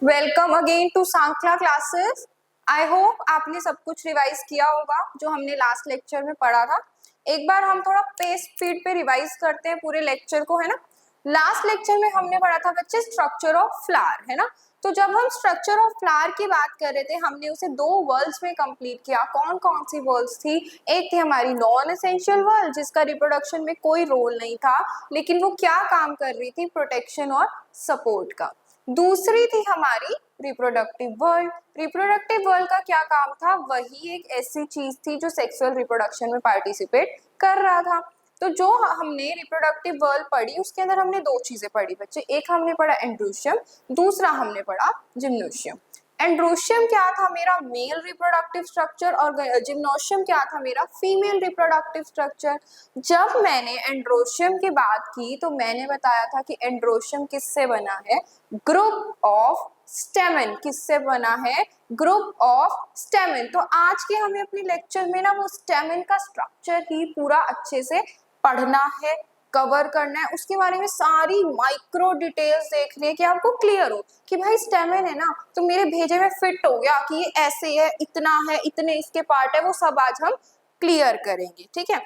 Welcome again to Sankhya classes. I hope आपने सब कुछ रिवाइज किया होगा जो हमने लास्ट लेक्चर में पढ़ा था। एक बार हम थोड़ा पेस स्पीड पे रिवाइज करते हैं पूरे लेक्चर को, है ना। लास्ट लेक्चर में हमने पढ़ा था बच्चे स्ट्रक्चर ऑफ फ्लावर, है ना। तो जब हम स्ट्रक्चर ऑफ फ्लावर की बात कर रहे थे हमने उसे दो वर्ल्स में कंप्लीट किया। कौन कौन सी वर्ल्स थी? एक थी हमारी नॉन एसेंशियल वर्ल्ड जिसका रिप्रोडक्शन में कोई रोल नहीं था, लेकिन वो क्या काम कर रही थी? प्रोटेक्शन और सपोर्ट का। दूसरी थी हमारी रिप्रोडक्टिव वर्ल्ड। रिप्रोडक्टिव वर्ल्ड का क्या काम था? वही एक ऐसी चीज थी जो सेक्सुअल रिप्रोडक्शन में पार्टिसिपेट कर रहा था। तो जो हमने रिप्रोडक्टिव वर्ल्ड पढ़ी उसके अंदर हमने दो चीजें पढ़ी बच्चे। एक हमने पढ़ा एंड्रोशियम, दूसरा हमने पढ़ा जिम्नोशियम। एंड्रोशियम क्या था? मेरा मेल रिप्रोडक्टिव स्ट्रक्चर, और जिम्नोशियम क्या था? मेरा फीमेल रिप्रोडक्टिव स्ट्रक्चर। जब मैंने एंड्रोशियम की बात की तो मैंने बताया था कि एंड्रोशियम किससे बना है? Group of स्टेमन। किससे बना है? Group of स्टेमन। तो आज के हमें अपने लेक्चर में ना वो स्टेमन का स्ट्रक्चर ही पूरा अच्छे से पढ़ना है, कवर करना है, उसके बारे में सारी माइक्रो डिटेल्स देखनी है कि आपको क्लियर हो कि भाई स्टेमन है ना तो मेरे भेजे में फिट हो गया कि ये ऐसे है, इतना है, इतने इसके पार्ट है, वो सब आज हम क्लियर करेंगे, ठीक है।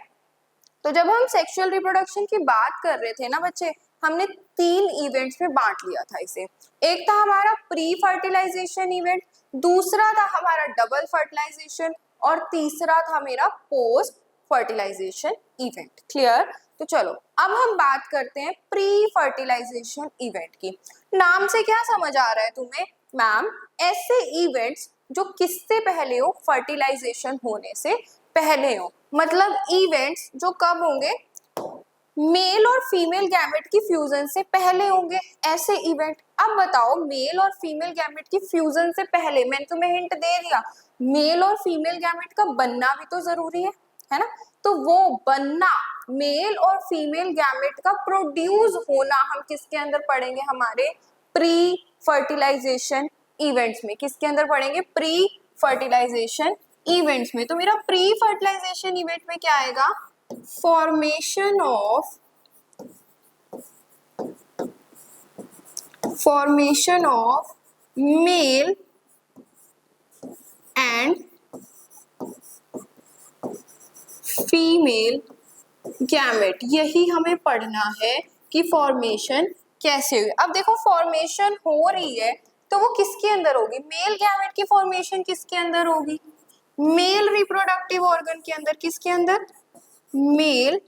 तो जब हम सेक्सुअल रिप्रोडक्शन की बात कर रहे थे ना बच्चे, हमने तीन इवेंट्स में बांट लिया था इसे। एक था हमारा प्री फर्टिलाइजेशन इवेंट, दूसरा था हमारा डबल फर्टिलाइजेशन, और तीसरा था मेरा पोस्ट फर्टिलाइजेशन इवेंट। क्लियर? तो चलो अब हम बात करते हैं प्री फर्टिलाइजेशन इवेंट की। नाम से क्या समझ आ रहा है तुम्हें? मैम, ऐसे इवेंट्स जो किससे पहले हो? फर्टिलाइजेशन होने से पहले हो। मतलब इवेंट्स जो कब होंगे? मेल और फीमेल गैमेट की फ्यूजन से पहले होंगे ऐसे इवेंट। अब बताओ, मेल और फीमेल गैमेट की फ्यूजन से पहले, मैंने तुम्हें हिंट दे दिया, मेल और फीमेल गैमेट का बनना भी तो जरूरी है ना। तो वो बनना, मेल और फीमेल गैमेट का प्रोड्यूस होना हम किसके अंदर पढ़ेंगे? हमारे प्री फर्टिलाइजेशन इवेंट्स में। किसके अंदर पढ़ेंगे? प्री फर्टिलाइजेशन इवेंट्स में। तो मेरा प्री फर्टिलाइजेशन इवेंट में क्या आएगा? formation of male and female gamete. यही हमें पढ़ना है कि फॉर्मेशन कैसे हुई। अब देखो फॉर्मेशन हो रही है तो वो किसके अंदर होगी? मेल गैमेट की फॉर्मेशन किसके अंदर होगी? मेल रिप्रोडक्टिव ऑर्गन के अंदर। किसके अंदर? मेल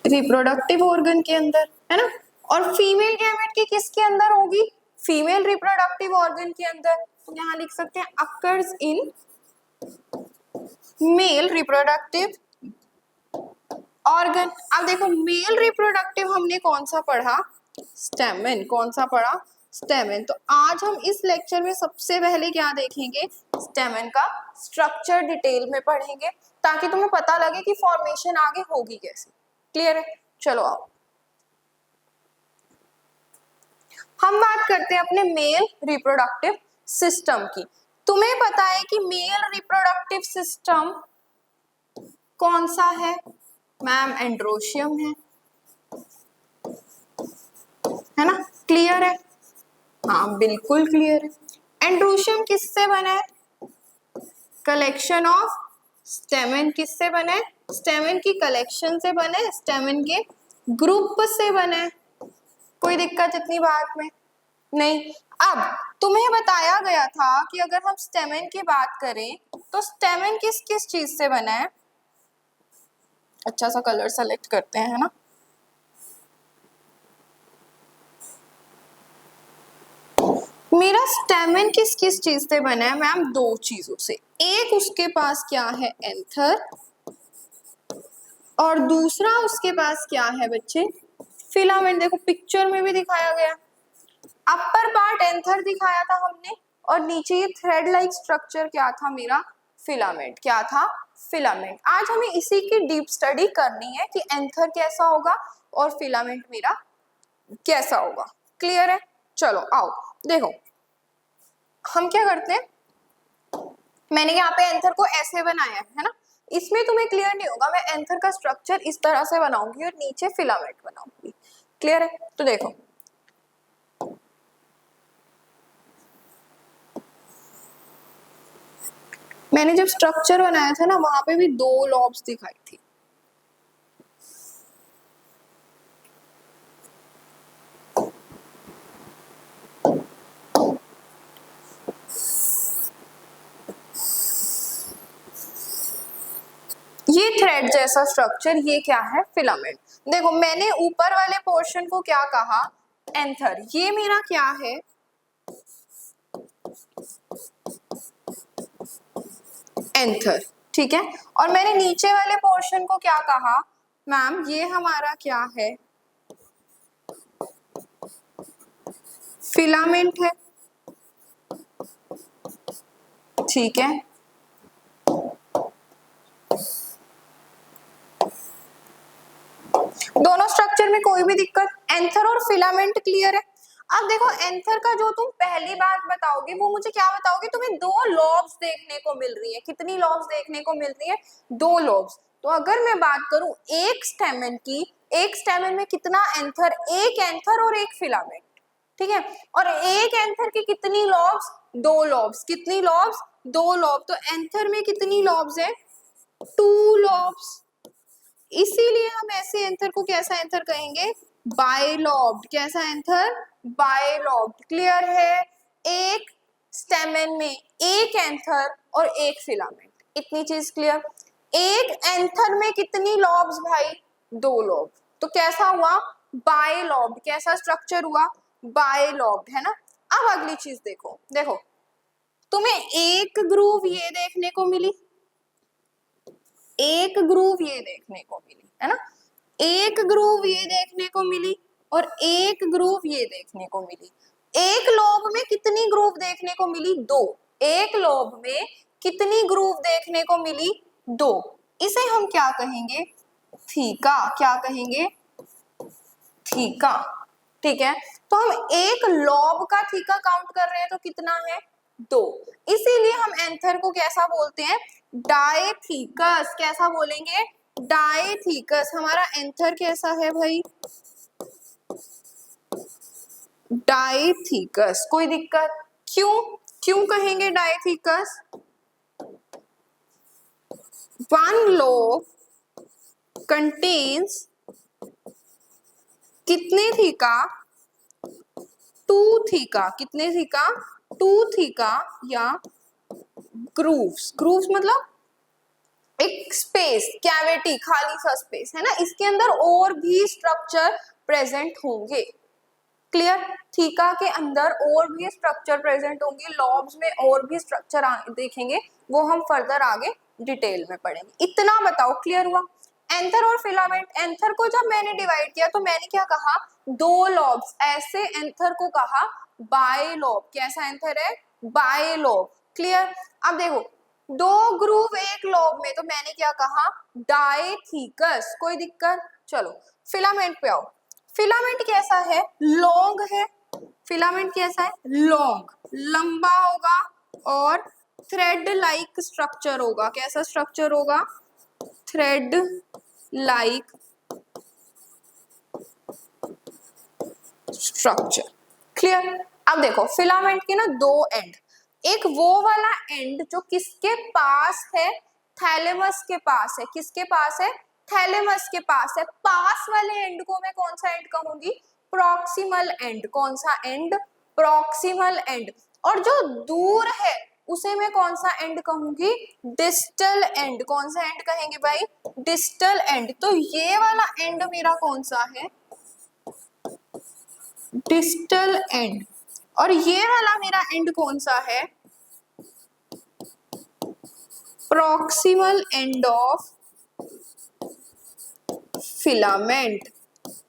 रिप्रोडक्टिव ऑर्गन के अंदर, है ना। और फीमेल गैमेट की किसके अंदर होगी? फीमेल रिप्रोडक्टिव ऑर्गन के अंदर। तो यहां लिख सकते हैं occurs in male reproductive organ. अब देखो मेल रिप्रोडक्टिव हमने कौन सा पढ़ा? स्टेमन। कौन सा पढ़ा? स्टेमन। तो आज हम इस लेक्चर में सबसे पहले क्या देखेंगे? स्टेमन का स्ट्रक्चर डिटेल में पढ़ेंगे ताकि तुम्हें पता लगे कि फॉर्मेशन आगे होगी कैसे। क्लियर है? चलो आओ हम बात करते हैं अपने मेल रिप्रोडक्टिव सिस्टम की। तुम्हें पता है कि मेल रिप्रोडक्टिव सिस्टम कौन सा है? मैम, एंड्रोशियम है ना। क्लियर है? हाँ बिल्कुल क्लियर है। एंड्रोशियम किससे बना है? Collection of स्टेमन। किससे बना है? स्टेमन की कलेक्शन से बना है, स्टेमन के ग्रुप से बना है। कोई दिक्कत इतनी बात में नहीं। अब तुम्हें बताया गया था कि अगर हम स्टेमन की बात करें तो स्टेमन किस किस चीज से बना है? अच्छा सा कलर सेलेक्ट करते हैं, है ना। मेरा स्टेमन किस किस चीज से बना है? मैम, दो चीजों से। एक उसके पास क्या है? एंथर। और दूसरा उसके पास क्या है बच्चे? फिलामेंट। देखो पिक्चर में भी दिखाया गया, अपर पार्ट एंथर दिखाया था हमने, और नीचे ये थ्रेड लाइक स्ट्रक्चर क्या था? मेरा फिलामेंट। क्या था? फिलामेंट। आज हमें इसी की डीप स्टडी करनी है कि एंथर कैसा होगा और फिलामेंट मेरा कैसा होगा। क्लियर है? चलो आओ देखो हम क्या करते हैं। मैंने यहाँ पे एंथर को ऐसे बनाया है ना, इसमें तुम्हें क्लियर नहीं होगा, मैं एंथर का स्ट्रक्चर इस तरह से बनाऊंगी और नीचे फिलामेंट बनाऊंगी। क्लियर है? तो देखो मैंने जब स्ट्रक्चर बनाया था ना वहां पे भी 2 लॉब्स दिखाई थी। ये थ्रेड जैसा स्ट्रक्चर, ये क्या है? फिलामेंट। देखो मैंने ऊपर वाले पोर्शन को क्या कहा? एंथर। ये मेरा क्या है? एंथर। ठीक है, और मैंने नीचे वाले पोर्शन को क्या कहा? मैम ये हमारा क्या है? फिलामेंट है। ठीक है, दोनों स्ट्रक्चर में कोई भी दिक्कत? एंथर और फिलामेंट क्लियर है? अब देखो एंथर का जो तुम पहली बात बताओगे वो मुझे क्या बताओगे? तुम्हें 2 लॉब्स देखने को मिल रही है। कितनी लॉब्स देखने को मिल रही है? 2 लॉब्स। तो अगर मैं बात करूं एक स्टेमन की, एक स्टेमन में कितना एंथर? एक एंथर और एक फिलामेंट। ठीक है, और एक एंथर की कितनी लॉब्स? 2 लॉब्स। कितनी लॉब्स? 2 लॉब। तो एंथर में कितनी लॉब्स है? 2 लॉब्स। इसीलिए हम ऐसे एंथर को कैसा एंथर कहेंगे? बाइलॉब्ड। कैसा एंथर? बाइलॉब्ड। क्लियर है? एक स्टेमन में एक एंथर और एक फिलामेंट, इतनी चीज क्लियर। एक एंथर में कितनी लॉब्स भाई? 2 लॉब। तो कैसा हुआ? बाइलॉब्ड। कैसा स्ट्रक्चर हुआ? बाइलॉब्ड, है ना। अब अगली चीज देखो, देखो तुम्हें एक ग्रूव ये देखने को मिली, एक ग्रूव ये देखने को मिली, है ना। एक ग्रूव ये देखने को मिली और एक ग्रूव ये देखने को मिली। एक लोब में कितनी ग्रूव देखने को मिली? 2। एक लोब में कितनी ग्रूव देखने को मिली? 2। इसे हम क्या कहेंगे? थीका। क्या कहेंगे? थीका। ठीक है, तो हम एक लॉब का थीका काउंट कर रहे हैं तो कितना है? 2। इसीलिए हम एंथर को कैसा बोलते हैं? डायथीकस। कैसा बोलेंगे? डायथीकस। हमारा एंथर कैसा है भाई? डायथीकस। कोई दिक्कत? क्यों? क्यों कहेंगे डायथीकस? 1 लोब कंटेन्स कितने थीका? 2 थीका। कितने थीका? 2 थीका या ग्रूव्स। ग्रूव्स मतलब एक स्पेस, कैविटी, खाली सा स्पेस, है ना। इसके अंदर और भी स्ट्रक्चर प्रेजेंट होंगे। क्लियर? थीका के अंदर और भी स्ट्रक्चर प्रेजेंट होंगे, लॉब्स में और भी स्ट्रक्चर देखेंगे, वो हम फर्दर आगे डिटेल में पढ़ेंगे। इतना बताओ क्लियर हुआ? एंथर और फिलामेंट। एंथर को जब मैंने डिवाइड किया तो मैंने क्या कहा? 2 लॉब्स। ऐसे एंथर को कहा बाइलॉब। कैसा एंथर है? बाइलॉब। क्लियर? अब देखो 2 ग्रूव एक लॉब में, तो मैंने क्या कहा? डायथीकस। कोई दिक्कत? चलो फिलामेंट पे आओ। फिलामेंट कैसा है? लॉन्ग है। फिलामेंट कैसा है? लॉन्ग, लंबा होगा और थ्रेड लाइक स्ट्रक्चर होगा। कैसा स्ट्रक्चर होगा? Thread like structure. क्लियर? अब देखो फिलामेंट के ना 2 एंड, एक वो वाला एंड जो किसके पास है? थैलेमस के पास है। किसके पास है? थैलेमस के पास है। पास वाले एंड को मैं कौन सा एंड कहूंगी? Proximal and. कौन सा एंड? Proximal and. और जो दूर है उसे मैं कौन सा एंड कहूंगी? Distal end. कौन सा एंड कहेंगे भाई? Distal end. तो ये वाला एंड मेरा कौन सा है? Distal end. और ये वाला मेरा एंड कौन सा है? Proximal end of filament.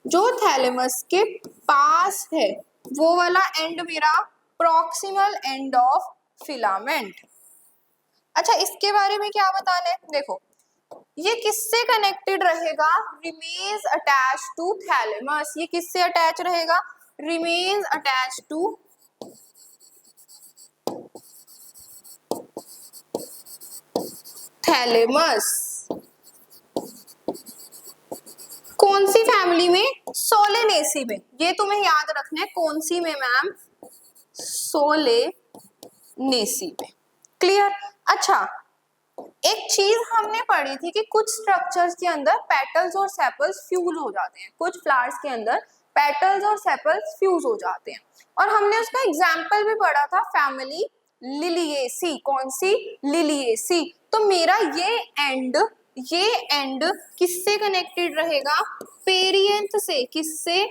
जो थैलेमस के पास है वो वाला एंड मेरा प्रॉक्सिमल एंड ऑफ फिलामेंट। अच्छा इसके बारे में क्या बताना है? देखो ये किससे कनेक्टेड रहेगा? Remains attach to thalamus. ये किससे अटैच रहेगा? Remains attach to thalamus. कौन सी फैमिली में? सोलेनेसी में। ये तुम्हें याद रखना है, कौन सी में मैम? सोलेनेसी में। क्लियर? अच्छा, एक चीज हमने पढ़ी थी कि कुछ स्ट्रक्चर्स के अंदर पेटल्स और सेपल्स फ्यूज हो जाते हैं, कुछ फ्लावर्स के अंदर पेटल्स और सेपल्स फ्यूज हो जाते हैं, और हमने उसका एग्जाम्पल भी पढ़ा था, फैमिली लिलिएसी। कौन सी? लिलिएसी। तो मेरा ये एंड किससे कनेक्टेड रहेगा? पेरियंथ से। किससे?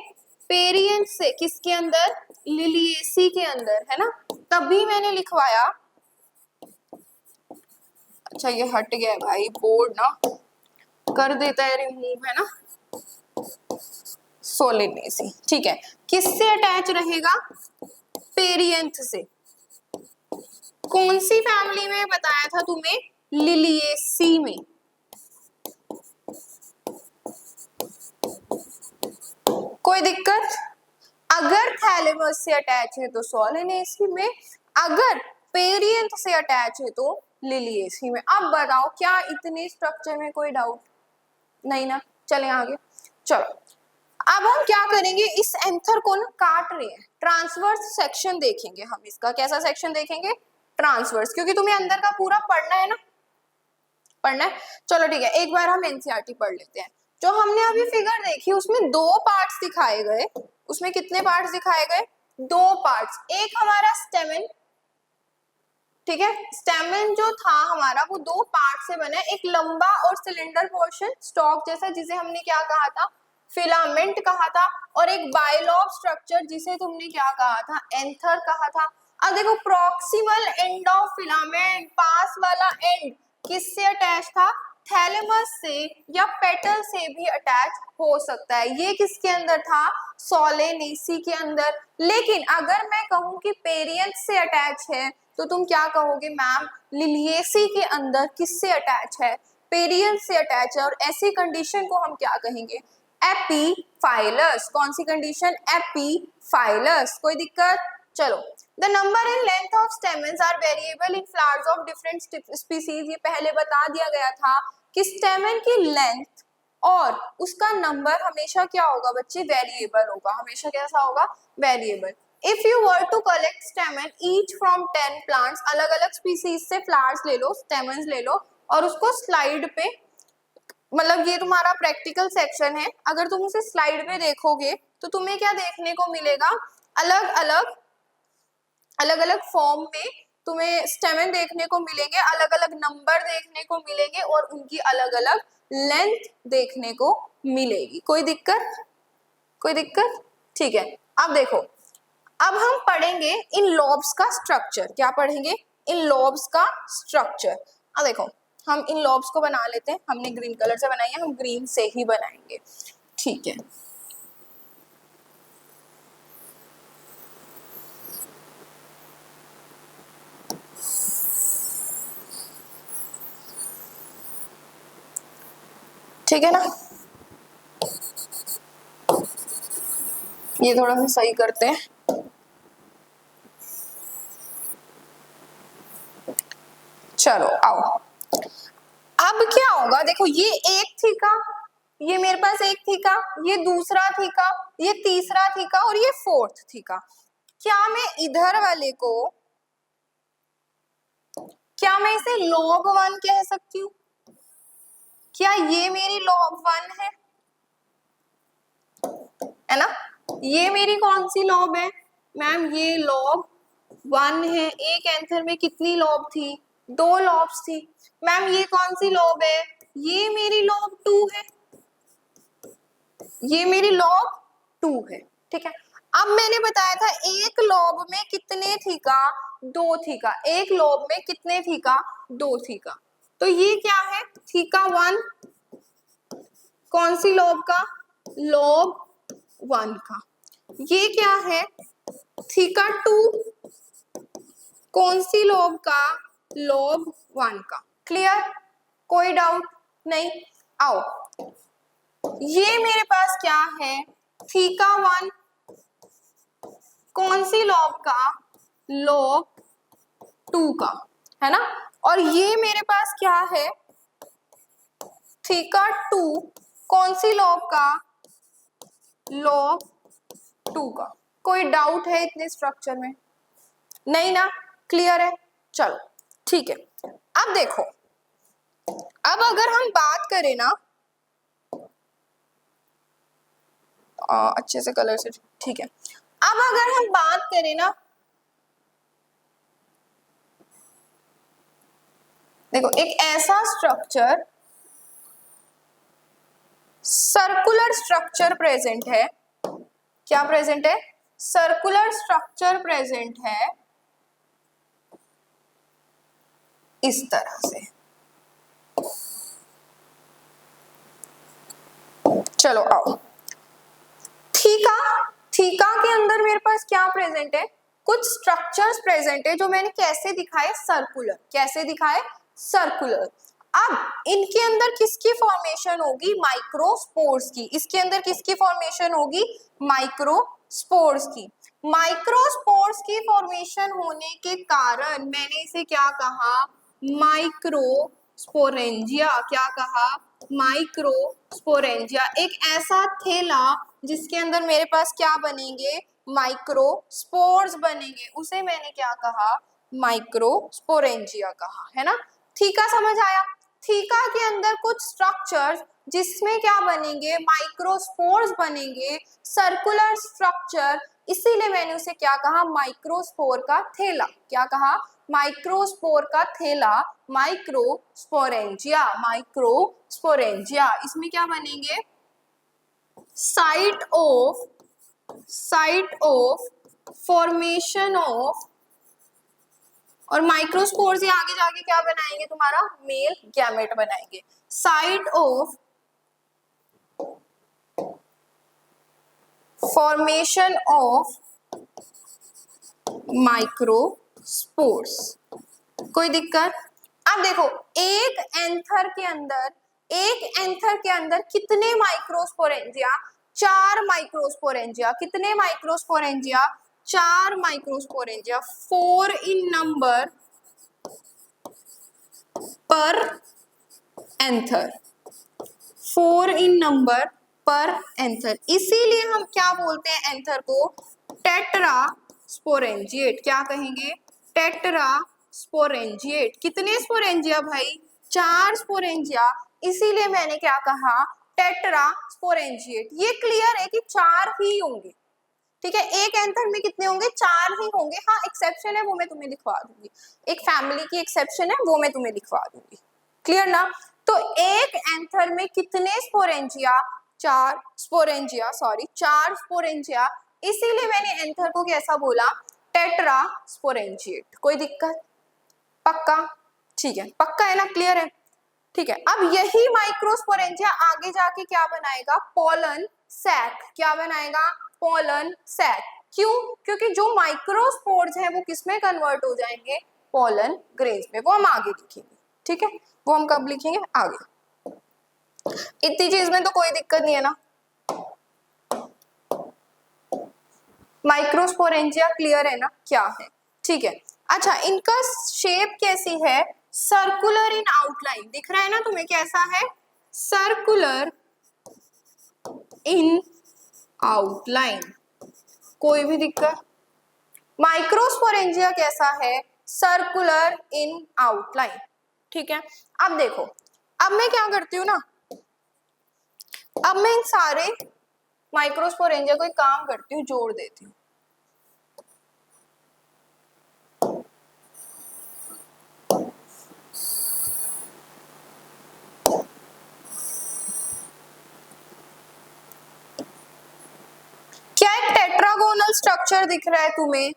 पेरियंथ से। किसके अंदर? लिलिएसी के अंदर, है ना? तभी मैंने लिखवाया। अच्छा, ये हट गया है भाई, बोर्ड ना कर देता है रिमूव, है ना? सोलेनेसी, ठीक है। किससे अटैच रहेगा? पेरियंथ से। कौन सी फैमिली में बताया था तुम्हें? लिलिएसी में। कोई दिक्कत? अगर थैलेमस से अटैच है तो सोलेनेसी में, अगर पेरियंथ से अटैच है तो लिलिएसी में। अब बताओ, क्या इतने स्ट्रक्चर में कोई डाउट नहीं ना? चले आगे। चलो, अब हम क्या करेंगे, इस एंथर को ना काट रहे हैं, ट्रांसवर्स सेक्शन देखेंगे हम इसका। कैसा सेक्शन देखेंगे? ट्रांसवर्स, क्योंकि तुम्हें अंदर का पूरा पढ़ना है ना, पढ़ना है। चलो ठीक है, एक बार हम एनसीईआरटी पढ़ लेते हैं। जो हमने अभी फिगर देखी उसमें दो पार्ट्स दिखाए गए। उसमें कितने पार्ट्स दिखाए गए? दो पार्ट्स। एक हमारा स्टेमन, ठीक है, स्टेमन जो था हमारा वो दो पार्ट से बना है, एक लंबा और सिलेंडर पोर्शन स्टॉक जैसा, जिसे हमने क्या कहा था? फिलामेंट कहा था, और एक बायलॉब स्ट्रक्चर जिसे तुमने क्या कहा था? एंथर कहा था। अब देखो, प्रॉक्सिमल एंड ऑफ फिलामेंट, पास वाला एंड किससे अटैच था? थैलेमस से या पेटल से भी अटैच हो सकता है। ये किसके अंदर था? सोलेनेसी के अंदर। लेकिन अगर मैं कहूं कि पेरियंथ से अटैच है तो तुम क्या कहोगे? मैम, लिलिएसी के अंदर किससे अटैच है? पेरियंथ से अटैच है, और ऐसी कंडीशन को हम क्या कहेंगे? एपीफाइलस। कौन सी कंडीशन? एपीफाइलस। कोई दिक्कत? चलो, the number and length of stamens are variable in flowers of different species. ये पहले बता दिया गया था कि स्टेमन की लेंथ और उसका नंबर हमेशा क्या होगा बच्चे? वेरिएबल होगा। हमेशा कैसा होगा? Variable. If you were to collect stamen each from 10 plants, अलग अलग स्पीसीज से फ्लावर्स ले लो, स्टेमन्स ले लो, और उसको स्लाइड पे, मतलब ये तुम्हारा प्रैक्टिकल सेक्शन है, अगर तुम उसे स्लाइड पे देखोगे तो तुम्हें क्या देखने को मिलेगा? अलग अलग फॉर्म में तुम्हें स्टेमन देखने को मिलेंगे, अलग अलग नंबर देखने को मिलेंगे, और उनकी अलग अलग लेंथ देखने को मिलेगी। कोई दिक्कत? कोई दिक्कत? ठीक है। अब देखो, अब हम पढ़ेंगे इन लॉब्स का स्ट्रक्चर। क्या पढ़ेंगे? इन लॉब्स का स्ट्रक्चर। अब देखो, हम इन लॉब्स को बना लेते हैं। हमने ग्रीन कलर से बनाई है, हम ग्रीन से ही बनाएंगे, ठीक है। ठीक है ना? ये थोड़ा सा सही करते हैं। चलो आओ, अब क्या होगा? देखो, ये एक थीका, ये मेरे पास एक थीका, ये दूसरा थीका, ये तीसरा थीका, और ये फोर्थ थीका। क्या मैं इधर वाले को, क्या मैं इसे लॉग 1 कह सकती हूँ? क्या ये मेरी लॉग 1 है ना? ये मेरी कौन सी लॉब है? मैम, ये लॉब 1 है। एक एंथर में कितनी लॉब थी? 2 लॉब्स थी। मैम, ये कौन सी लॉब है? ये मेरी लॉब 2 है। ये मेरी लॉब 2 है, ठीक है। अब मैंने बताया था एक लॉब में कितने थीका? 2 थीका। एक लॉब में कितने थीका? 2 थीका। तो ये क्या है? थीका 1। कौन सी लॉब का? लॉब 1 का। ये क्या है? थीका 2। कौन सी लॉब का? लॉब 1 का। क्लियर? कोई डाउट नहीं? आओ, ये मेरे पास क्या है? थीका 1। कौन सी लॉब का? लॉब 2 का, है ना? और ये मेरे पास क्या है? थीका 2। कौन सी लॉब का? log 2 का। कोई डाउट है इतने स्ट्रक्चर में? नहीं ना, क्लियर है। चलो ठीक है, अब देखो, अब अगर हम बात करें ना, अच्छे से कलर से, ठीक है, अब अगर हम बात करें ना, देखो एक ऐसा स्ट्रक्चर, सर्कुलर स्ट्रक्चर प्रेजेंट है, क्या प्रेजेंट है? सर्कुलर स्ट्रक्चर प्रेजेंट है इस तरह से। चलो आओ, थीका, थीका के अंदर मेरे पास क्या प्रेजेंट है? कुछ स्ट्रक्चर्स प्रेजेंट है जो मैंने कैसे दिखाए? सर्कुलर। कैसे दिखाए? सर्कुलर। अब इनके अंदर किसकी फॉर्मेशन होगी? माइक्रोस्पोर्स की। इसके अंदर किसकी फॉर्मेशन होगी? माइक्रोस्पोर्स की। माइक्रोस्पोर्स की फॉर्मेशन होने के कारण मैंने इसे क्या कहा? माइक्रोस्पोरेंजिया। क्या कहा? माइक्रोस्पोरेंजिया। एक ऐसा थैला जिसके अंदर मेरे पास क्या बनेंगे? माइक्रोस्पोर्स बनेंगे, उसे मैंने क्या कहा? माइक्रोस्पोरेंजिया कहा, है ना। थीका समझ आया? थीका के अंदर कुछ स्ट्रक्चर्स जिसमें क्या बनेंगे? माइक्रोस्पोर्स बनेंगे, सर्कुलर स्ट्रक्चर, इसीलिए मैंने उसे क्या कहा? माइक्रोस्पोर का थैला। क्या कहा? माइक्रोस्पोर का थैला, माइक्रोस्पोरेंजिया। माइक्रोस्पोरेंजिया, इसमें क्या बनेंगे? साइट ऑफ फॉर्मेशन ऑफ, और माइक्रोस्पोर से आगे जाके क्या बनाएंगे? तुम्हारा मेल गैमेट बनाएंगे। Site of formation of microspores. कोई दिक्कत? अब देखो, एक एंथर के अंदर कितने माइक्रोस्पोरेंजिया? 4 माइक्रोस्पोरेंजिया। कितने माइक्रोस्पोरेंजिया? 4 माइक्रोस्पोरेंजिया। 4 इन नंबर पर एंथर। 4 इन नंबर पर एंथर। इसीलिए हम क्या बोलते हैं एंथर को? Tetra sporangiate. क्या कहेंगे? Tetra sporangiate. कितने स्पोरेंजिया भाई? 4 स्पोरेंजिया। इसीलिए मैंने क्या कहा? Tetra sporangiate. ये क्लियर है कि 4 ही होंगे, ठीक है। एक एंथर में कितने होंगे? 4 ही होंगे। हाँ, एक्सेप्शन है, वो मैं तुम्हें लिखवा दूंगी। एक फैमिली की एक्सेप्शन है, वो मैं तुम्हें लिखवा दूंगी। क्लियर ना? तो एक एंथर में कितने स्पोरेंजिया? 4 sporangia, sorry 4 sporangia. इसीलिए मैंने एंथर को कैसा बोला? Tetra sporangiate. कोई दिक्कत? पक्का? ठीक है, पक्का है ना? क्लियर है? ठीक है। अब यही माइक्रोस्पोरेंजिया आगे जाके क्या बनाएगा? Pollen sac. क्या बनाएगा? Pollen sac. क्यों? क्योंकि जो माइक्रोस्पोर्स हैं वो किसमें कन्वर्ट हो जाएंगे? पोलन ग्रेन्स में। वो हम आगे लिखेंगे, ठीक है। वो हम कब लिखेंगे? आगे। इतनी चीज में तो कोई दिक्कत नहीं है ना? माइक्रोस्पोरेंजिया क्लियर है ना क्या है? ठीक है। अच्छा, इनका शेप कैसी है? Circular in outline. दिख रहा है ना तुम्हें कैसा है? Circular in outline. कोई भी दिक्कत? माइक्रोस्पोरेंजिया कैसा है? सर्कुलर इन आउटलाइन, ठीक है। अब देखो, अब मैं क्या करती हूँ ना, अब मैं इन सारे माइक्रोस्पोरेंजिया को एक काम करती हूँ, जोड़ देती हूँ। क्या एक टेट्रागोनल स्ट्रक्चर दिख रहा है तुम्हें?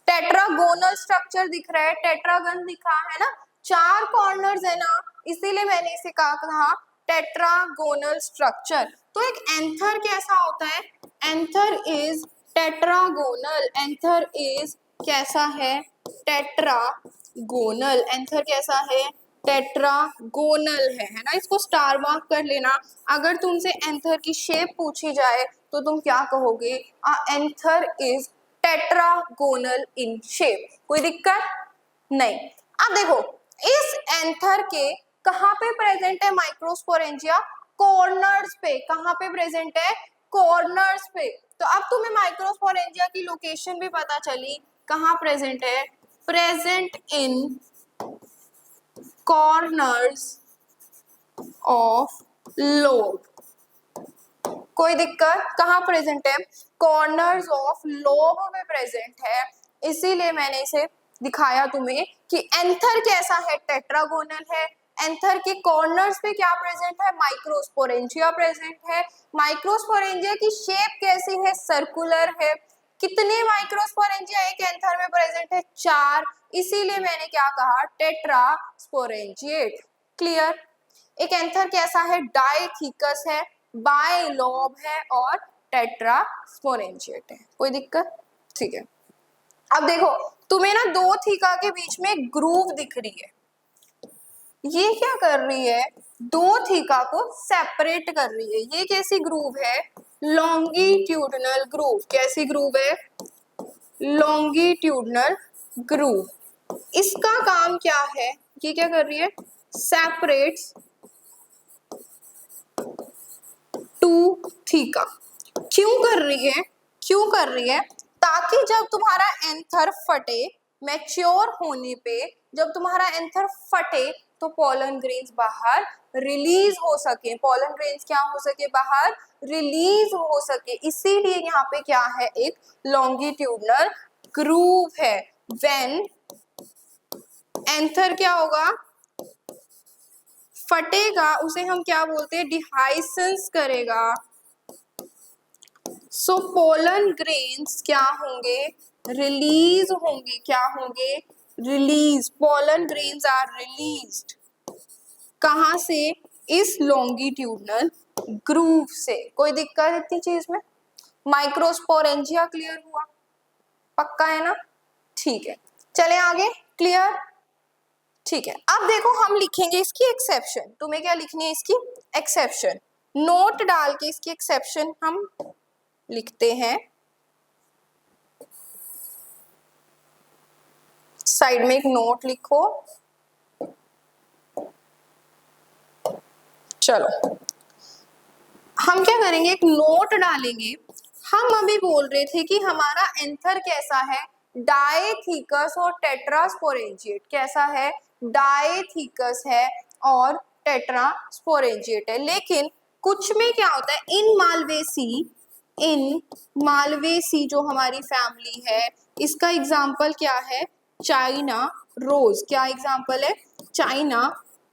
टेट्रागोनल स्ट्रक्चर दिख रहा है, टेट्रागन दिखा है ना, 4 कॉर्नर्स है ना, इसीलिए मैंने इसे कहा टेट्रागोनल स्ट्रक्चर। तो एक एंथर कैसा होता है? Anther is tetragonal. Anther is कैसा है? टेट्रागोनल। एंथर कैसा है? टेट्रागोनल है ना। इसको स्टार मार्क कर लेना। अगर तुमसे एंथर की शेप पूछी जाए तो तुम क्या कहोगे? Anther is tetragonal in shape. कोई दिक्कत नहीं। अब देखो, इस एंथर के कहां पे प्रेजेंट है माइक्रोस्पोरेंजिया? कॉर्नर्स पे। कहां पे प्रेजेंट है? कॉर्नर्स पे। तो अब तुम्हें माइक्रोस्पोरेंजिया की लोकेशन भी पता चली, कहाँ प्रेजेंट है, present in corners of lobe. कोई दिक्कत, कहाँ प्रेजेंट है, कॉर्नर्स ऑफ लोब में प्रेजेंट है। इसीलिए मैंने इसे दिखाया तुम्हें कि एंथर कैसा है, टेट्रागोनल है। एंथर के कॉर्नर्स पे क्या प्रेजेंट है, माइक्रोस्पोरेंजिया प्रेजेंट है। माइक्रोस्पोरेंजिया की शेप कैसी है, सर्कुलर है। कितने माइक्रोस्पोरेंजिया एक एंथर में प्रेजेंट है, 4। इसीलिए मैंने क्या कहा, टेट्रास्पोरेंजिएट। क्लियर। एक एंथर कैसा है, डाइथिकस है, बाइलोब है और टेट्रास्पोरेंजिएट है। कोई दिक्कत, ठीक है। अब देखो तुम्हें ना दो थीका के बीच में ग्रूव दिख रही है, ये क्या कर रही है, दो थीका को सेपरेट कर रही है। ये कैसी ग्रूव है, लॉन्गिट्यूडनल ग्रूव। कैसी ग्रूव है, लॉन्गिट्यूडनल ग्रूव। इसका काम क्या है, ये क्या कर रही है, सेपरेट्स टू थीका। क्यों कर रही है, क्यों कर रही है, ताकि जब तुम्हारा एंथर फटे, मैच्योर होने पे जब तुम्हारा एंथर फटे तो पोलन ग्रेन्स बाहर रिलीज हो सके। पोलन ग्रेन्स क्या हो सके, बाहर रिलीज हो सके। इसीलिए यहाँ पे क्या है, एक लॉन्गिट्यूडनल ग्रूव है। व्हेन एंथर क्या होगा, फटेगा, उसे हम क्या बोलते हैं, डिहाइसेंस करेगा। सो पोलन ग्रेन्स क्या होंगे, रिलीज होंगे। क्या होंगे, release. Pollen grains are released कहां से, इस लॉन्गिट्यूडनल ग्रूव से। कोई दिक्कत इतनी चीज में, माइक्रोस्पोरेंजिया क्लियर हुआ, पक्का है ना, ठीक है। चले आगे, क्लियर, ठीक है। अब देखो हम लिखेंगे इसकी एक्सेप्शन। तुम्हें क्या लिखनी है, इसकी एक्सेप्शन। नोट डाल के इसकी एक्सेप्शन हम लिखते हैं। साइड में एक नोट लिखो। चलो हम क्या करेंगे, एक नोट डालेंगे। हम अभी बोल रहे थे कि हमारा एंथर कैसा है, डाइथिकस और टेट्रास्पोरेंजिएट। कैसा है, डाइथिकस है और टेट्रास्पोरेंजिएट है। लेकिन कुछ में क्या होता है, इन मालवेसी जो हमारी फैमिली है, इसका एग्जाम्पल क्या है, चाइना रोज। क्या एग्जाम्पल है, चाइना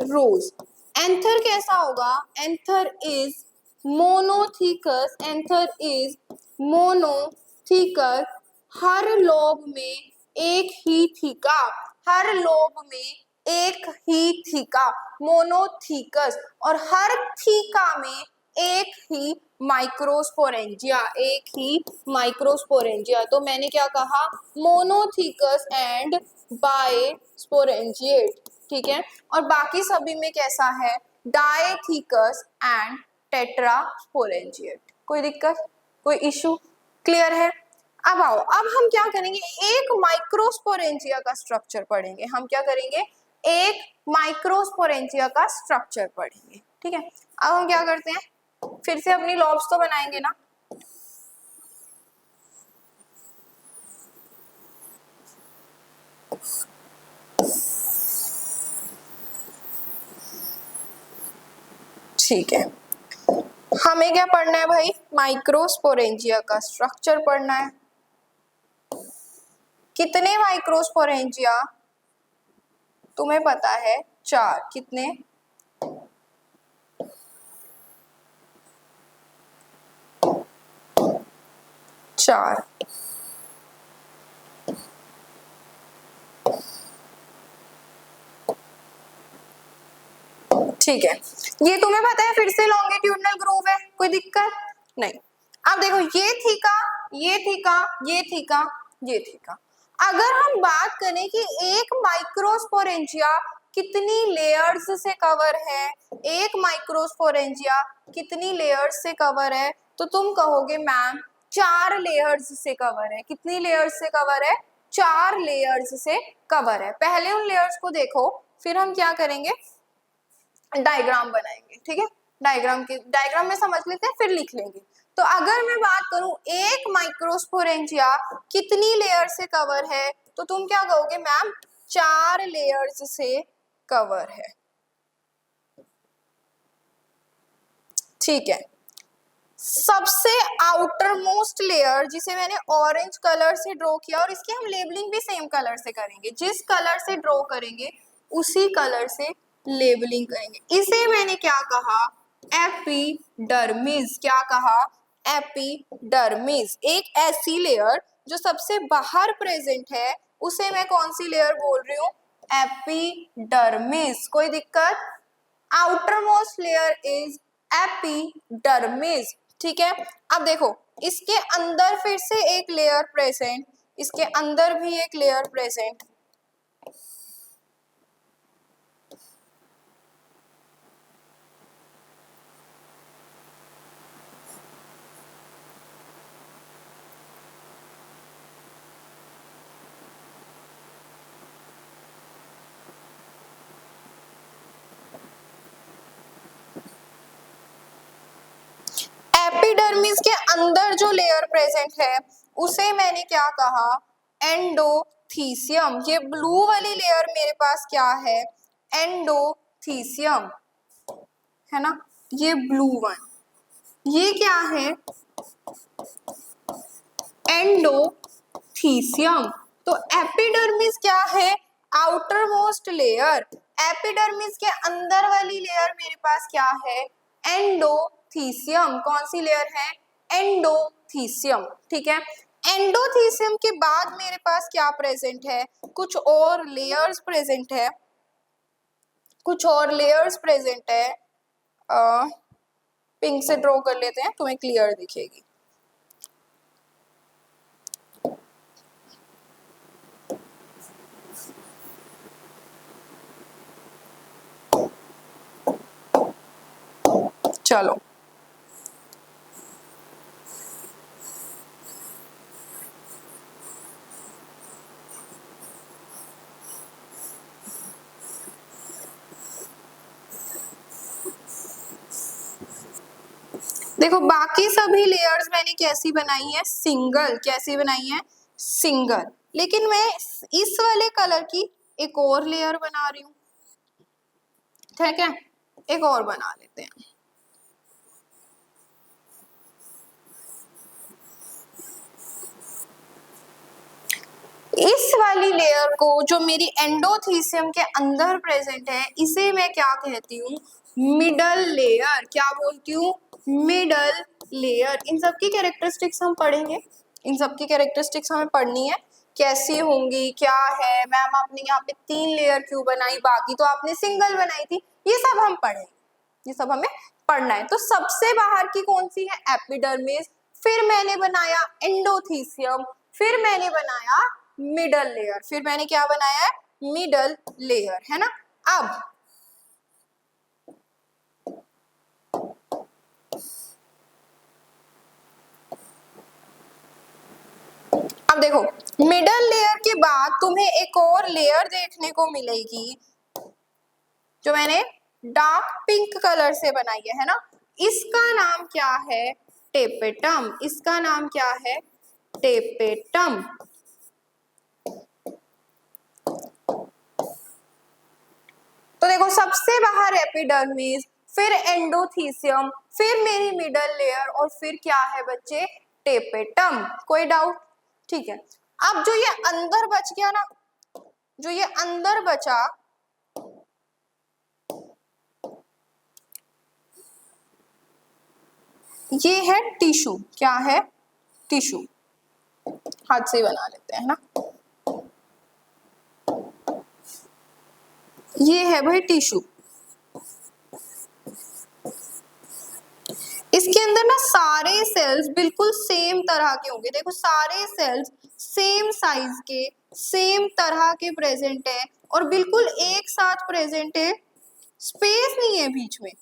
रोज। एंथर कैसा होगा, anther is monothecous. Anther is monothecous. हर लोब में एक ही थीका, हर लोब में एक ही थीका, मोनोथीकस। और हर थीका में एक ही माइक्रोस्पोरेंजिया, एक ही माइक्रोस्पोरेंजिया। तो मैंने क्या कहा, मोनोथीकस एंड बाइस्पोरेंजिएट, ठीक है। और बाकी सभी में कैसा है, डाइथिकस एंड टेट्रास्पोरेंजिएट। कोई दिक्कत, कोई इशू, क्लियर है। अब आओ, अब हम क्या करेंगे, एक माइक्रोस्पोरेंजिया का स्ट्रक्चर पढ़ेंगे। हम क्या करेंगे, एक माइक्रोस्पोरेंजिया का स्ट्रक्चर पढ़ेंगे, ठीक है। अब हम क्या करते हैं, फिर से अपनी लॉब्स तो बनाएंगे ना। ठीक है, हमें क्या पढ़ना है भाई, माइक्रोस्पोरेंजिया का स्ट्रक्चर पढ़ना है। कितने माइक्रोस्पोरेंजिया, तुम्हें पता है 4। कितने, 4। ठीक है, ये तुम्हें पता है, फिर से लॉन्गिट्यूडनल ग्रूव है, कोई दिक्कत नहीं। अब देखो ये थीका, ये थीका, ये थीका, ये थीका। अगर हम बात करें कि एक माइक्रोस्पोरेंजिया कितनी लेयर्स से कवर है, एक माइक्रोस्पोरेंजिया कितनी लेयर्स से कवर है, तो तुम कहोगे मैम 4 लेयर्स से कवर है। कितनी लेयर्स से कवर है, 4 लेयर्स से कवर है। पहले उन लेयर्स को देखो, फिर हम क्या करेंगे, डायग्राम बनाएंगे, ठीक है। डायग्राम में समझ लेते हैं, फिर लिख लेंगे। तो अगर मैं बात करूं एक माइक्रोस्पोरेंजिया कितनी लेयर से कवर है, तो तुम क्या कहोगे मैम, 4 लेयर्स से कवर है। ठीक है, सबसे आउटर मोस्ट लेयर जिसे मैंने ऑरेंज कलर से ड्रॉ किया, और इसकी हम लेबलिंग भी सेम कलर से करेंगे, जिस कलर से ड्रॉ करेंगे उसी कलर से लेबलिंग करेंगे। इसे मैंने क्या कहा, एपिडर्मिस। क्या कहा, एपिडर्मिस। एक ऐसी लेयर जो सबसे बाहर प्रेजेंट है उसे मैं कौन सी लेयर बोल रही हूँ, एपिडर्मिस। कोई दिक्कत, outer most layer is epidermis. ठीक है, अब देखो इसके अंदर फिर से एक लेयर प्रेजेंट, इसके अंदर भी एक लेयर प्रेजेंट। एपिडर्मिस के अंदर जो लेयर प्रेजेंट है उसे मैंने क्या कहा, एंडोथीसियम। ये ब्लू वाली लेयर मेरे पास क्या है, एंडोथीसियम, है ना, ये ब्लू वन, ये क्या है, एंडोथीसियम। तो एपिडर्मिस क्या है, आउटर मोस्ट लेयर। एपिडर्मिस के अंदर वाली लेयर मेरे पास क्या है, एंडोथीसियम। कौन सी लेयर है, एंडोथीसियम। ठीक है, एंडोथीसियम के बाद मेरे पास क्या प्रेजेंट है, कुछ और लेयर्स प्रेजेंट है, कुछ और लेयर्स प्रेजेंट है। पिंक से ड्रॉ कर लेते हैं, तुम्हें क्लियर दिखेगी। चलो देखो, बाकी सभी लेयर्स मैंने कैसी बनाई है, सिंगल। कैसी बनाई है, सिंगल। लेकिन मैं इस वाले कलर की एक और लेयर बना रही हूँ। ठीक है, एक और बना लेते हैं। इस वाली लेयर को जो मेरी एंडोथीसियम के अंदर प्रेजेंट है, इसे मैं क्या कहती हूँ, मिडल लेयर। क्या बोलती हूँ, मिडल लेयर। इन सब की कैरेक्टरिस्टिक्स हम पढ़ेंगे, इन सब की कैरेक्टरिस्टिक्स हमें पढ़नी है, कैसी होंगी, क्या है। मैम आपने यहाँ पे 3 लेयर क्यों बनाई, बाकी तो आपने सिंगल बनाई थी, ये सब हम पढ़ेंगे, ये सब हमें पढ़ना है। तो सबसे बाहर की कौन सी है, एपिडर्मिस। फिर मैंने बनाया एंडोथीसियम, फिर मैंने बनाया मिडल लेयर, फिर मैंने क्या बनाया है, मिडल लेयर, है ना। अब देखो, मिडल लेयर के बाद तुम्हें एक और लेयर देखने को मिलेगी जो मैंने डार्क पिंक कलर से बनाई है ना। इसका नाम क्या है, टेपेटम। इसका नाम क्या है, टेपेटम। तो देखो, सबसे बाहर एपिडर्मिस, फिर एंडोथीसियम, फिर मेरी मिडल लेयर, और फिर क्या है बच्चे, टेपेटम। कोई डाउट, ठीक है। अब जो ये अंदर बच गया ना, जो ये अंदर बचा, ये है टिश्यू। क्या है, टिश्यू। हाथ से बना लेते हैं ना, ये है भाई टिश्यू। इसके अंदर ना सारे सेल्स बिल्कुल सेम तरह के होंगे। देखो, सारे सेल्स सेम साइज के, सेम तरह के प्रेजेंट है, और बिल्कुल एक साथ प्रेजेंट है, स्पेस नहीं है बीच में,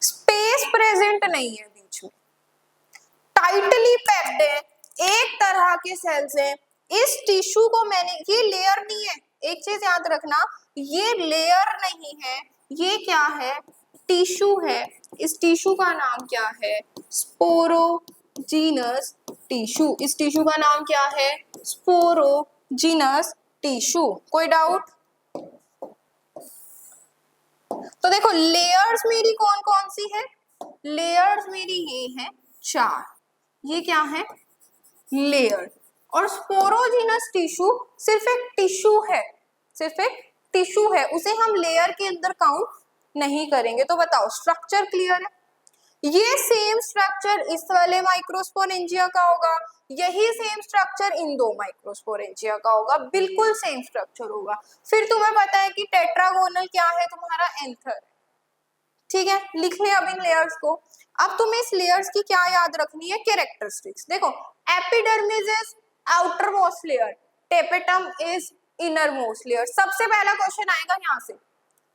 स्पेस प्रेजेंट नहीं है बीच में, टाइटली पैक्ड है, एक तरह के सेल्स हैं। इस टिश्यू को मैंने, ये लेयर नहीं है, एक चीज याद रखना, ये लेयर नहीं है, ये क्या है, टिश्यू है, इस टिश्यू का नाम क्या है? Sporogenous tissue. इस टिश्यू का नाम क्या है? Sporogenous tissue. कोई डाउट? तो देखो लेयर्स मेरी कौन कौन सी है? लेयर्स मेरी ये है 4। ये क्या है? लेयर। और स्पोरोजीनस टिश्यू सिर्फ एक टिश्यू है, सिर्फ एक टिश्यू है, उसे हम लेयर के अंदर काउंट नहीं करेंगे। तो बताओ स्ट्रक्चर क्लियर है? ये सेम स्ट्रक्चर इस वाले माइक्रोस्पोरेंजिया का होगा, यही सेम स्ट्रक्चर इन दो माइक्रोस्पोरेंजिया का होगा, बिल्कुल सेम स्ट्रक्चर होगा। फिर तुम्हें पता है कि टेट्रागोनल क्या है? तुम्हारा एंथर। ठीक है, लिख ले अब इन लेयर्स को। अब तुम्हें इस लेयर्स की क्या याद रखनी है? कैरेक्टरिस्टिक्स। देखो epidermis is outer most layer, tapetum is inner most layer. सबसे पहला क्वेश्चन आएगा यहाँ से,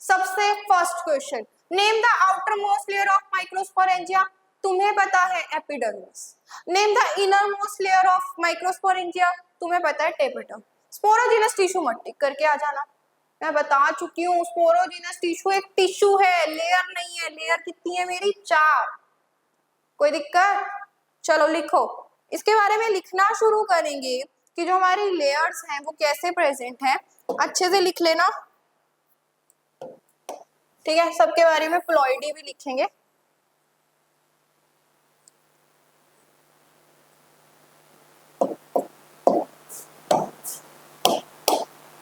सबसे first question, name the outer most layer of microsporangia. तुम्हें पता है epidermis. Name the inner most layer of microsporangia. तुम्हें पता है टेपेटम। स्पोरोजीनस टिश्यू मत टिक करके आ जाना, मैं बता चुकी हूँ स्पोरोजीनस टिश्यू एक टिश्यू है, लेयर नहीं है। लेयर कितनी है मेरी? 4। कोई दिक्कत? चलो लिखो, इसके बारे में लिखना शुरू करेंगे कि जो हमारी लेयर्स हैं वो कैसे प्रेजेंट है। अच्छे से लिख लेना, ठीक है? सबके बारे में प्लॉइडी भी लिखेंगे।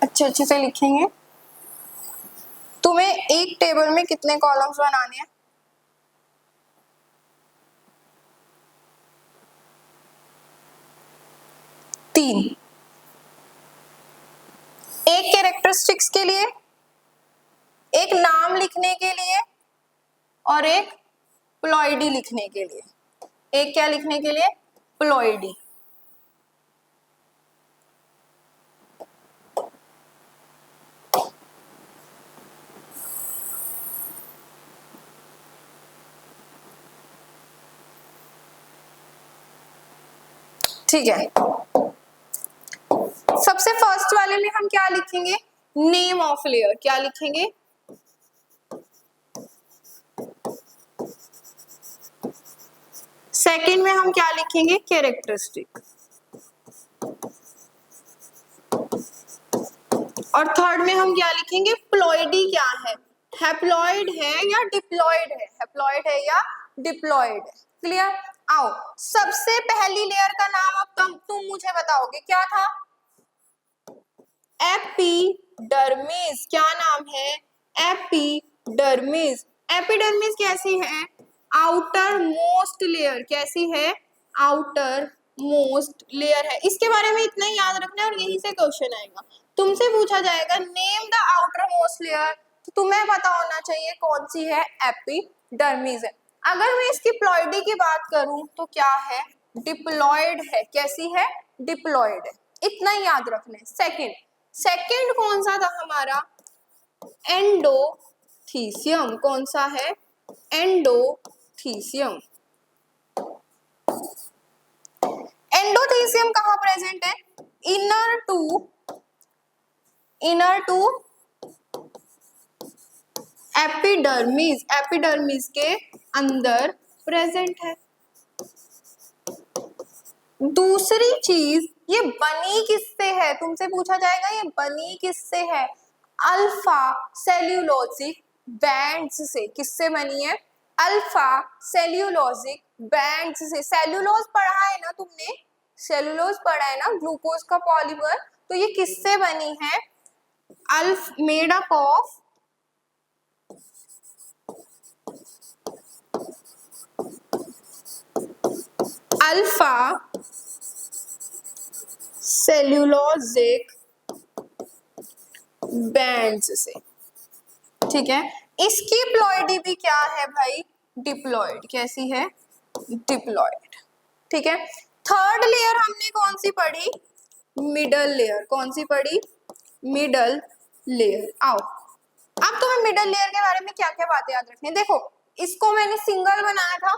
अच्छे से लिखेंगे। तुम्हें एक टेबल में कितने कॉलम्स बनाने हैं? 3। एक कैरेक्टरिस्टिक्स के लिए, एक नाम लिखने के लिए और एक प्लॉइडी लिखने के लिए। एक क्या लिखने के लिए? प्लॉइडी। ठीक है, सबसे फर्स्ट वाले में हम क्या लिखेंगे? Name of layer. क्या लिखेंगे? सेकंड में हम क्या लिखेंगे? कैरेक्टरिस्टिक। और थर्ड में हम क्या लिखेंगे? प्लॉइडी क्या है? हैप्लॉइड है या डिप्लॉइड है? हैप्लॉइड है या डिप्लॉइड है? क्लियर? आओ, सबसे पहली लेयर का नाम अब तुम मुझे बताओगे क्या था? एपिडर्मिस। क्या नाम है? एपिडर्मिस। एपिडर्मिस कैसी है? Outer most layer. कैसी है? आउटर मोस्ट लेयर है। इसके बारे में इतना ही याद रखना है और यहीं से क्वेश्चन आएगा। तुमसे पूछा जाएगा name the outer most layer, तो तुम्हें पता होना चाहिए कौन सी है? एपिडर्मिस है। अगर मैं इसकी प्लॉइडी की बात करूं तो क्या है? डिप्लॉइड है। कैसी है? डिप्लॉइड है। इतना ही याद रखना है। सेकंड कौन सा था हमारा? एंडोथीसियम। कौन सा है? एंडोथीसियम। एंडोथीसियम कहाँ प्रेजेंट है? Inner to epidermis. एपिडर्मिस के अंदर प्रेजेंट है। दूसरी चीज, ये बनी किससे है? तुमसे पूछा जाएगा ये बनी किससे है? अल्फा सेल्यूलोजिक बैंड्स से। किससे बनी है? अल्फा सेल्यूलोजिक बैंड्स से। सेल्यूलोज पढ़ा है ना तुमने? सेल्यूलोज पढ़ा है ना, ग्लूकोज का पॉलीमर। तो ये किससे बनी है? Made up of alpha cellulosic bands से। ठीक है, इसकी प्लॉइडी भी क्या है भाई? डिप्लॉइड। कैसी है? डिप्लॉइड। ठीक है, थर्ड लेयर हमने कौन सी पढ़ी? Middle layer. कौन सी पढ़ी? Middle layer. आओ, अब तुम्हें मिडल लेयर के बारे में क्या क्या बातें याद रखनी है। देखो, इसको मैंने सिंगल बनाया था,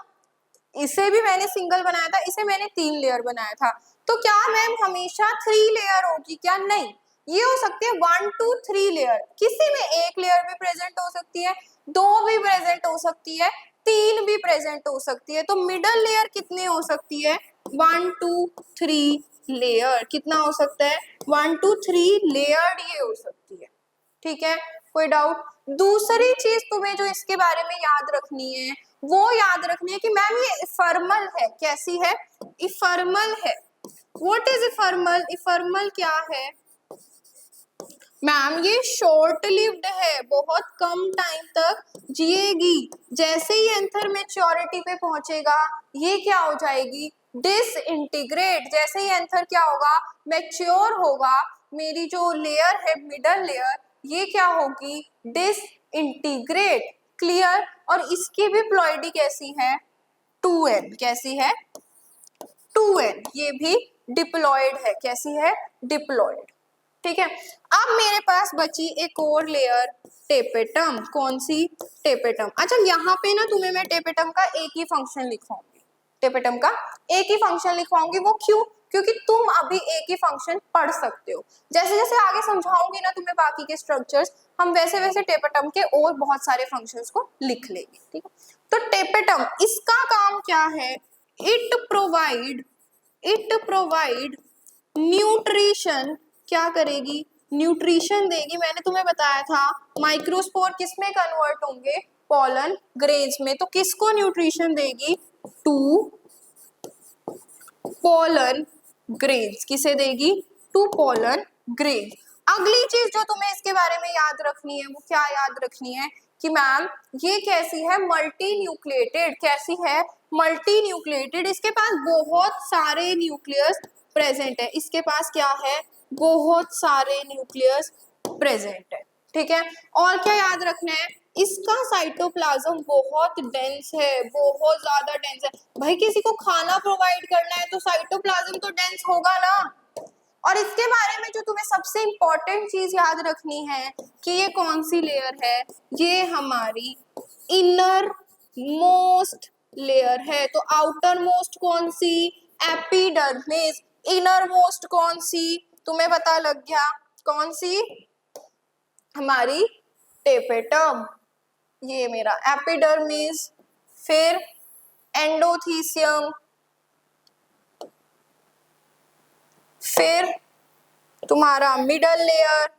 इसे भी मैंने सिंगल बनाया था, इसे मैंने 3 लेयर बनाया था। तो क्या मैम हमेशा 3 लेयर होगी क्या? नहीं, ये हो सकती है 1 to 3 लेयर। किसी में एक लेयर भी प्रेजेंट हो सकती है, 2 भी प्रेजेंट हो सकती है, 3 भी प्रेजेंट हो सकती है। तो मिडल लेयर कितनी हो सकती है? 1 2 3 लेयर। कितना हो सकता है? 1 2 3 लेयर्ड ये हो सकती है। ठीक है, कोई डाउट? दूसरी चीज तुम्हें जो इसके बारे में याद रखनी है, वो याद रखनी है कि मैम ये इफर्मल है। कैसी है? इफर्मल है। What is इफर्मल? इफर्मल क्या है मैम? ये शॉर्ट लिव्ड है, बहुत कम टाइम तक जिएगी। जैसे ही एंथर मैच्योरिटी पे पहुंचेगा ये क्या हो जाएगी? डिसइंटीग्रेट। जैसे ही एंथर क्या होगा? मैच्योर होगा, मेरी जो लेयर है मिडल लेयर, ये क्या होगी? डिसइंटीग्रेट। क्लियर? और इसकी भी प्लॉइडी कैसी है? 2n। कैसी है? 2n। ये भी डिप्लॉयड है। कैसी है? डिप्लॉयड। ठीक है, अब मेरे पास बची एक और लेयर, टेपेटम। कौन सी? टेपेटम। अच्छा, यहाँ पे ना तुम्हें मैं टेपेटम का एक ही फंक्शन लिखवाऊंगी। टेपेटम का एक ही फंक्शन लिखवाऊंगी। वो क्यों? क्योंकि तुम अभी एक ही फंक्शन पढ़ सकते हो। जैसे जैसे आगे समझाऊंगी ना तुम्हें बाकी के स्ट्रक्चर्स, हम वैसे वैसे टेपेटम के और बहुत सारे फंक्शंस को लिख लेंगे। ठीक है, तो टेपेटम इसका काम क्या है? It provide nutrition. क्या करेगी? न्यूट्रिशन देगी। मैंने तुम्हें बताया था माइक्रोस्पोर किस में कन्वर्ट होंगे? पॉलन ग्रेन्स में। तो किसको न्यूट्रिशन देगी? To pollen grains. किसे देगी? To pollen grains. अगली चीज जो तुम्हें इसके बारे में याद रखनी है, वो क्या याद रखनी है कि मैम ये कैसी है? Multi nucleated. कैसी है? Multi nucleated. इसके पास बहुत सारे न्यूक्लियस प्रेजेंट है। इसके पास क्या है? बहुत सारे न्यूक्लियस प्रेजेंट है। ठीक है, और क्या याद रखना है? इसका साइटोप्लाज्म बहुत डेंस है, बहुत ज्यादा डेंस है। भाई किसी को खाना प्रोवाइड करना है तो साइटोप्लाज्म तो डेंस होगा ना। और इसके बारे में जो तुम्हें सबसे इंपॉर्टेंट चीज याद रखनी है कि ये कौन सी लेयर है? ये हमारी इनर मोस्ट लेयर है। तो आउटर मोस्ट कौन सी? एपिडर्मिस। इनर मोस्ट कौन सी? तुम्हें पता लग गया कौन सी? हमारी टेपेटम। ये मेरा एपिडर्मिस, फिर एंडोथीसियम, फिर तुम्हारा मिडल लेयर।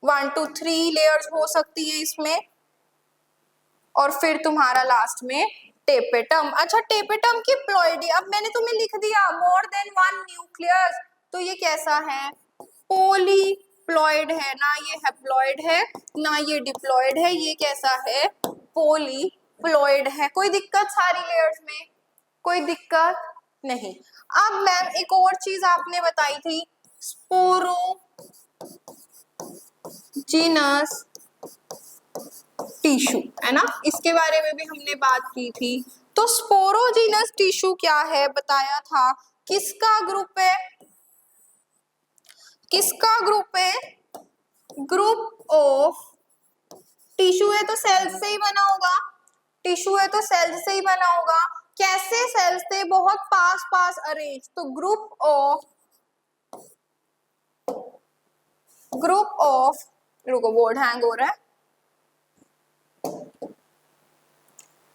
1 2 3 लेयर्स हो सकती है इसमें, और फिर तुम्हारा लास्ट में टेपेटम। अच्छा, टेपेटम की प्लॉइडी अब मैंने तुम्हें लिख दिया, मोर देन 1 न्यूक्लियस। तो ये कैसा है? पोलीप्लॉइड है ना। ये हैप्लॉइड है ना, ये डिप्लॉइड है। ये कैसा है? पोलीप्लॉइड है। कोई दिक्कत सारी लेयर्स में? कोई दिक्कत नहीं। अब मैम एक और चीज आपने बताई थी, स्पोरोजीनस टिश्यू, है ना। इसके बारे में भी हमने बात की थी। तो स्पोरोजीनस टिश्यू क्या है? बताया था। किसका ग्रुप है? किसका ग्रुप है? ग्रुप ऑफ टिश्यू है तो सेल्स से ही बना होगा। टिश्यू है तो सेल्स से ही बना होगा। कैसे सेल्स थे? बहुत पास पास अरेंज। तो ग्रुप ऑफ रुको बोर्ड हैंग हो रहा है।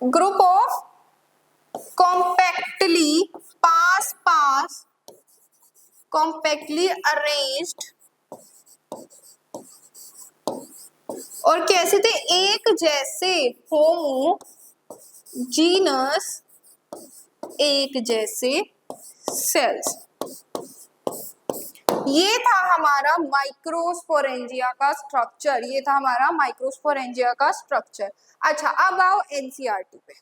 Group of compactly compactly arranged, और कैसे थे? एक जैसे, होमोजीनस, एक जैसे सेल्स। ये था हमारा माइक्रोस्पोरेंजिया का स्ट्रक्चर। ये था हमारा माइक्रोस्पोरेंजिया का स्ट्रक्चर। अच्छा, अब आओ एनसीईआरटी पे।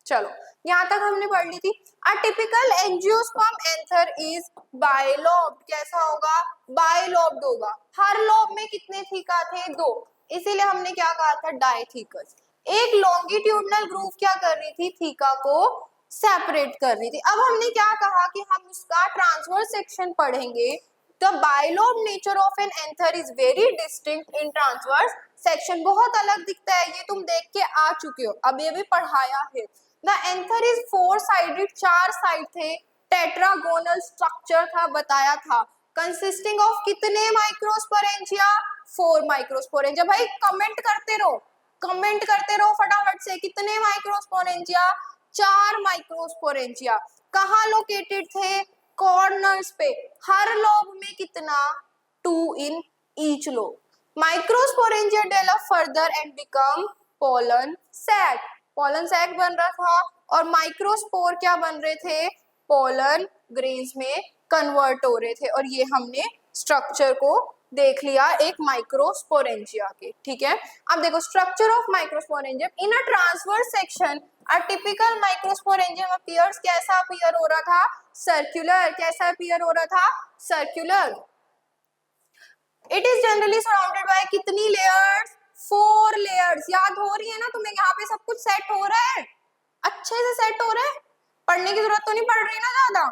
चलो, यहाँ तक हमने पढ़ ली थी। A typical angiosperm anther is bilobed. कैसा होगा? बाइलोब्ड होगा। हर लोब में कितने थीका थे? 2। इसीलिए हमने क्या कहा था? डायथीकस। एक लॉन्गिट्यूडनल ग्रूव क्या कर रही थी? थीका को सेपरेट कर रही थी। अब हमने क्या कहा कि हम उसका ट्रांसवर्स सेक्शन पढ़ेंगे। The bilobe nature of an anther is very distinct in transverse section। बहुत अलग दिखता है, ये तुम देख के आ चुके हो, अब ये भी पढ़ाया है। The anther is 4 sided, 4 side थे। टेट्रागोनल स्ट्रक्चर था, बताया था। कंसिस्टिंग ऑफ कितने माइक्रोस्पोरेंजिया? 4 माइक्रोस्पोरेंजिया। भाई कमेंट करते रहो, कमेंट करते रहो फटाफट से, कितने माइक्रोस्पोरेंजिया? 4 माइक्रोस्पोरेंजिया। कहाँ लोकेटेड थे? कॉर्नर्स पे। हर लोब में कितना? 2 in each lobe. Microsporangia develop further and become pollen sac. Pollen sac बन रहा था और माइक्रोस्पोर क्या बन रहे थे? पोलन ग्रेन्स में कन्वर्ट हो रहे थे। और ये हमने स्ट्रक्चर को देख लिया एक माइक्रोस्पोरेंजिया के, ठीक है। अब देखो structure of microsporangium in a transverse section a typical microsporangium appears. कैसा अपीयर हो रहा था? सर्कुलर। कैसा अपीयर हो रहा था? Circular. It is generally surrounded by कितनी लेयर्स? 4 लेयर्स। याद हो रही है ना तुम्हें? यहाँ पे सब कुछ सेट हो रहा है, अच्छे से सेट हो रहा है। पढ़ने की जरूरत तो नहीं पड़ रही ना ज्यादा?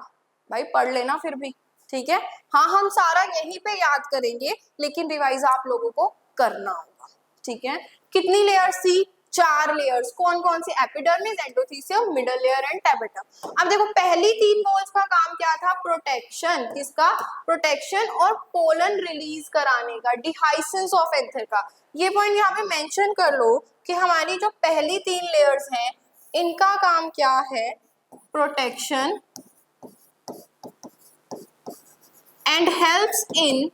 भाई पढ़ लेना फिर भी, ठीक है। हाँ हम सारा यहीं पे याद करेंगे, लेकिन रिवाइज आप लोगों को करना होगा, ठीक है। कितनी लेयर्स थी? 4 लेयर्स। कौन कौन सी? Epidermis, endothelium, middle layer and tapetum. अब देखो पहली 3 वॉल्स का काम क्या था? प्रोटेक्शन। किसका? प्रोटेक्शन और पोलन रिलीज कराने का, डिहाइसेंस ऑफ एंथर का। ये पॉइंट यहाँ पे मेंशन कर लो कि हमारी जो पहली 3 लेयर्स हैं इनका काम क्या है? Protection and helps in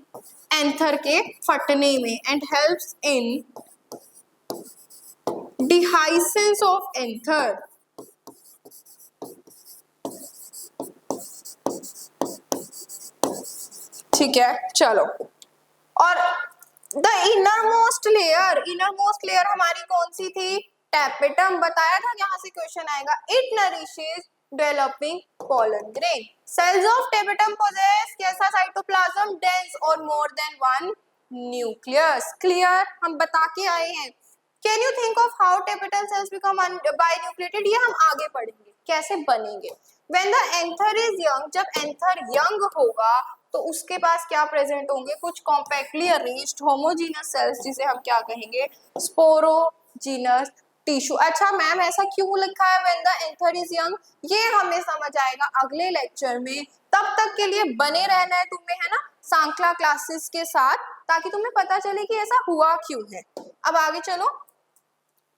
anther के फटने में, and helps in dehiscence of anther. ठीक है, चलो। और द इनरमोस्ट लेयर हमारी कौन सी थी? टैपेटम। बताया था यहाँ से क्वेश्चन आएगा। It nourishes developing pollen grain. Cells of tapetum possess कैसा साइटोप्लाज्म? डेंस और मोर देन 1 न्यूक्लियस। क्लियर? हम बता के आए हैं। Can you think of how tapetal cells become binucleated? ये हम आगे पढ़ेंगे कैसे बनेंगे। When the anther is young, जब एंथर यंग होगा तो उसके पास क्या प्रेजेंट होंगे? कुछ कॉम्पैक्टली अरेंज्ड होमोजीनस सेल्स, जिसे हम क्या कहेंगे? Sporogenous tissue. अच्छा मैम ऐसा क्यों लिखा है when the anther is young? ये हमें समझ आएगा अगले लेक्चर में। तब तक के लिए बने रहना है तुम्हें, है ना, सांख्ला क्लासेस के साथ, ताकि तुम्हें पता चले कि ऐसा हुआ क्यों है। अब आगे चलो,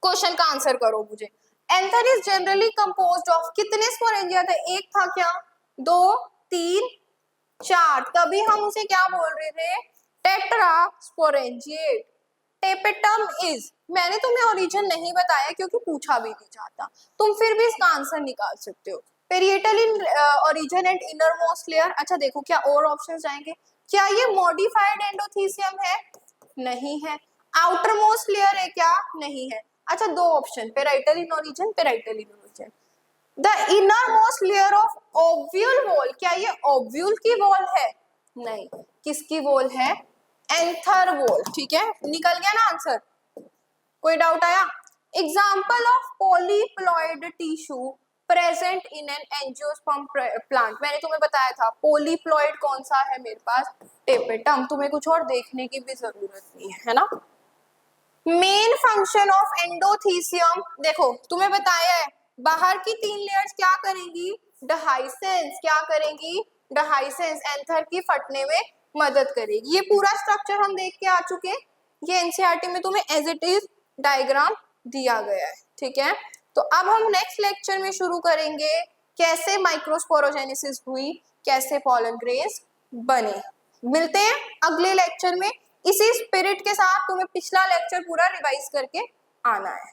क्वेश्चन का आंसर करो मुझे। Anther is generally composed of कितने स्पोरेंजिया थे? एक था क्या? 2, 3, 4। तभी हम उसे क्या बोल रहे थे? Tetra sporangiate. टेपेटम इज, मैंने तुम्हें ओरिजिन नहीं बताया क्योंकि पूछा भी नहीं जाता, तुम फिर भी इसका आंसर निकाल सकते हो। Parietal in origin and innermost layer. अच्छा देखो क्या और ऑप्शंस आएंगे? क्या ये मॉडिफाइड एंडोथीसियम है? नहीं है। आउटर मोस्ट लेयर है क्या? नहीं है। अच्छा 2 option, parietal in origin, parietal in origin. The inner most layer of ovule wall, क्या ये ओव्यूल की वॉल है? नहीं। किसकी वॉल है? Anther wall. ठीक है, निकल गया ना आंसर? कोई डाउट आया? Example of polyploid tissue present in an angiosperm plant. मैंने तुम्हें बताया था पॉलीप्लॉइड कौन सा है मेरे पास? टेपेटम। तुम्हें कुछ और देखने की भी जरूरत नहीं है ना। मेन फंक्शन ऑफ एंडोथीसियम, देखो तुम्हें बताया है बाहर की 3 लेयर्स क्या करेंगी? डिहाइसेंस। क्या करेंगी? डिहाइसेंस। एंथर की फटने में मदद करेगी। ये पूरा स्ट्रक्चर हम देख के आ चुके। ये एनसीईआरटी में तुम्हें एज इट इज डायग्राम दिया गया है, ठीक है। तो अब हम नेक्स्ट लेक्चर में शुरू करेंगे कैसे माइक्रोस्पोरोजेनेसिस हुई, कैसे पॉलन ग्रेन्स बने। मिलते हैं अगले लेक्चर में। इसी स्पिरिट के साथ तुम्हें पिछला लेक्चर पूरा रिवाइज करके आना है।